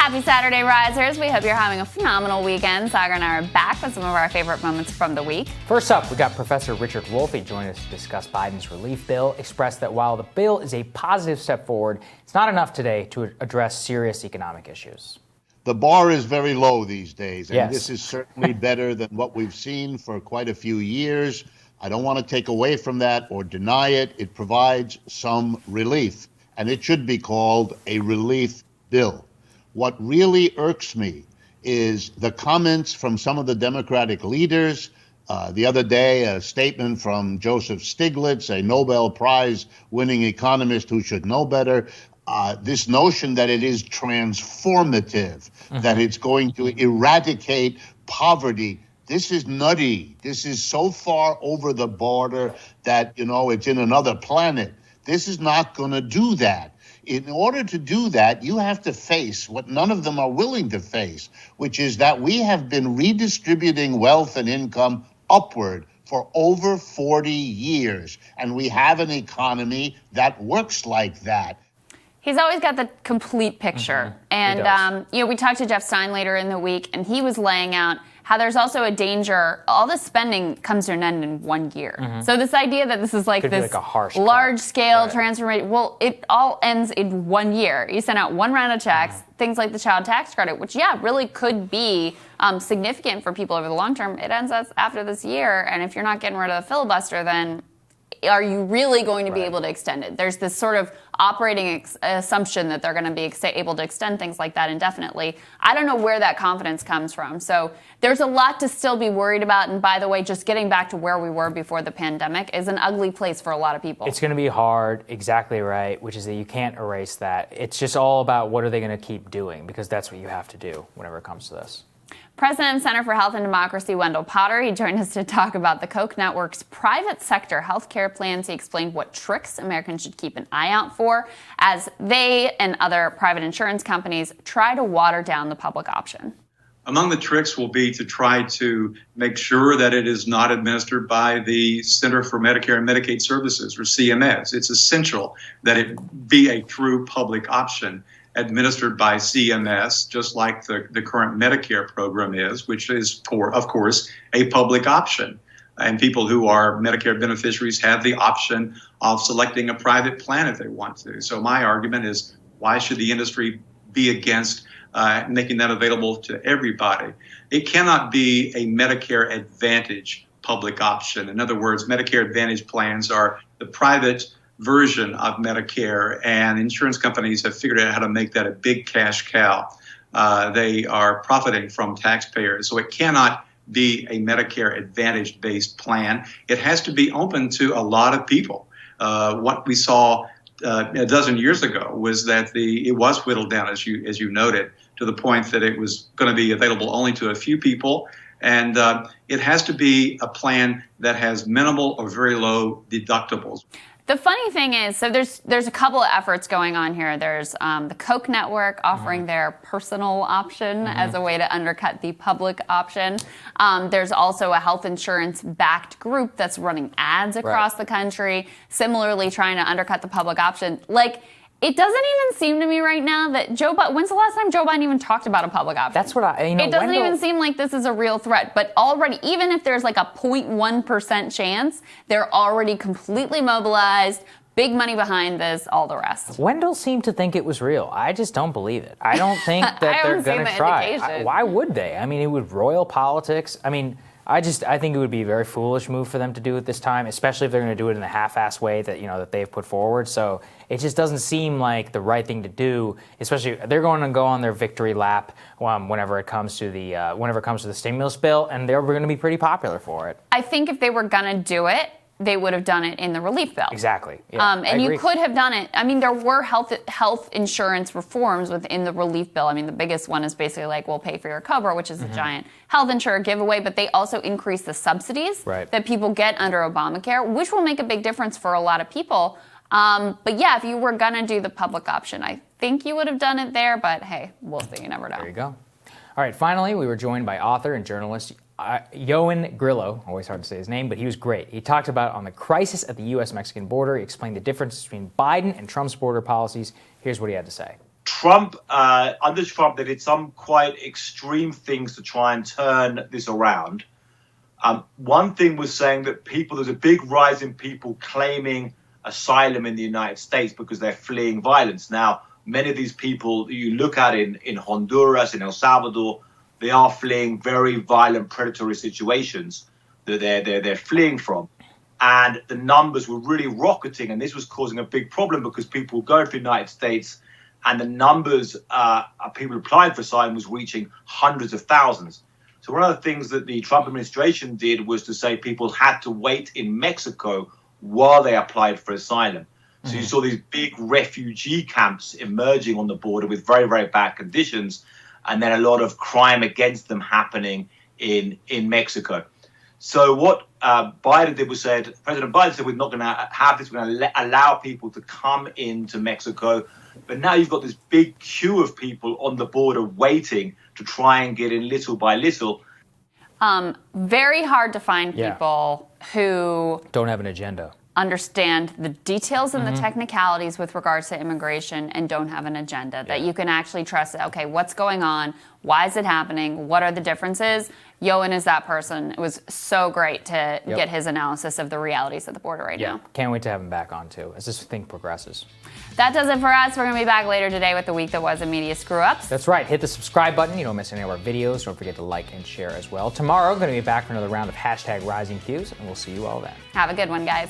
Happy Saturday, Risers. We hope you're having a phenomenal weekend. Saagar and I are back with some of our favorite moments from the week. First up, we got Professor Richard Wolfe joining us to discuss Biden's relief bill, expressed that while the bill is a positive step forward, it's not enough today to address serious economic issues. The bar is very low these days, and yes. This is certainly better than what we've seen for quite a few years. I don't want to take away from that or deny it. It provides some relief, and it should be called a relief bill. What really irks me is the comments from some of the Democratic leaders. The other day, a statement from Joseph Stiglitz, a Nobel Prize-winning economist who should know better. This notion that it is transformative, that it's going to eradicate poverty. This is nutty. This is so far over the border that, it's in another planet. This is not going to do that. In order to do that, you have to face what none of them are willing to face, which is that we have been redistributing wealth and income upward for over 40 years, and we have an economy that works like that. He's always got the complete picture. And, we talked to Jeff Stein later in the week, and he was laying out how there's also a danger. All this spending comes to an end in 1 year. So this idea that this is like this large-scale transformation, well, it all ends in 1 year. You send out one round of checks, things like the child tax credit, which, really could be significant for people over the long term. It ends after this year, and if you're not getting rid of the filibuster, then are you really going to be able to extend it? There's this sort of operating assumption that they're going to be able to extend things like that indefinitely. I don't know where that confidence comes from. So there's a lot to still be worried about. And by the way, just getting back to where we were before the pandemic is an ugly place for a lot of people. It's going to be hard, exactly right, which is that you can't erase that. It's just all about what are they going to keep doing, because that's what you have to do whenever it comes to this. President of Center for Health and Democracy, Wendell Potter, he joined us to talk about the Koch network's private sector health care plans. He explained what tricks Americans should keep an eye out for as they and other private insurance companies try to water down the public option. Among the tricks will be to try to make sure that it is not administered by the Center for Medicare and Medicaid Services, or CMS. It's essential that it be a true public option administered by CMS, just like the current Medicare program is, which is, of course, a public option. And people who are Medicare beneficiaries have the option of selecting a private plan if they want to. So my argument is, why should the industry be against making that available to everybody? It cannot be a Medicare Advantage public option. In other words, Medicare Advantage plans are the private version of Medicare, and insurance companies have figured out how to make that a big cash cow. They are profiting from taxpayers, so it cannot be a Medicare Advantage-based plan. It has to be open to a lot of people. What we saw a dozen years ago was that it was whittled down, as you noted, to the point that it was going to be available only to a few people. And it has to be a plan that has minimal or very low deductibles. The funny thing is, so there's a couple of efforts going on here. There's the Koch network offering their personal option as a way to undercut the public option. There's also a health insurance-backed group that's running ads across the country, similarly trying to undercut the public option. It doesn't even seem to me right now that when's the last time Joe Biden even talked about a public option? That's what it doesn't even seem like this is a real threat. But already, even if there's like a 0.1% chance, they're already completely mobilized, big money behind this, all the rest. Wendell seemed to think it was real. I just don't believe it. I don't think that they're going to try. Why would they? I mean, it would royal politics. I mean, I think it would be a very foolish move for them to do it this time, especially if they're going to do it in the half-assed way that they've put forward. So it just doesn't seem like the right thing to do. Especially they're going to go on their victory lap whenever it comes to the stimulus bill, and they're going to be pretty popular for it. I think if they were going to do it, they would have done it in the relief bill. Exactly. Yeah, and you could have done it. I mean, there were health insurance reforms within the relief bill. I mean, the biggest one is basically like, we'll pay for your COBRA, which is a giant health insurer giveaway, but they also increase the subsidies that people get under Obamacare, which will make a big difference for a lot of people. But yeah, if you were going to do the public option, I think you would have done it there, but hey, we'll see. You never know. There you go. All right, finally, we were joined by author and journalist Yoan Grillo, always hard to say his name, but he was great. He talked about on the crisis at the U.S.-Mexican border. He explained the difference between Biden and Trump's border policies. Here's what he had to say. under Trump, they did some quite extreme things to try and turn this around. One thing was saying that there's a big rise in people claiming asylum in the United States because they're fleeing violence. Now, many of these people that you look at in Honduras, in El Salvador, they are fleeing very violent predatory situations that they're fleeing from. And the numbers were really rocketing, and this was causing a big problem because people were going to the United States, and the numbers of people applying for asylum was reaching hundreds of thousands. So one of the things that the Trump administration did was to say people had to wait in Mexico while they applied for asylum. So you saw these big refugee camps emerging on the border with very, very bad conditions, and then a lot of crime against them happening in Mexico. So what President Biden said, we're not going to have this, we're going to allow people to come into Mexico. But now you've got this big queue of people on the border waiting to try and get in little by little. Very hard to find people who don't have an agenda, understand the details and the technicalities with regards to immigration, and don't have an agenda that you can actually trust. Okay, what's going on? Why is it happening? What are the differences? Yoan is that person. It was so great to get his analysis of the realities of the border right now. Can't wait to have him back on too as this thing progresses. That does it for us. We're going to be back later today with the week that was in media screw-ups. That's right. Hit the subscribe button. You don't miss any of our videos. Don't forget to like and share as well. Tomorrow, we're going to be back for another round of #RisingQs, and we'll see you all then. Have a good one, guys.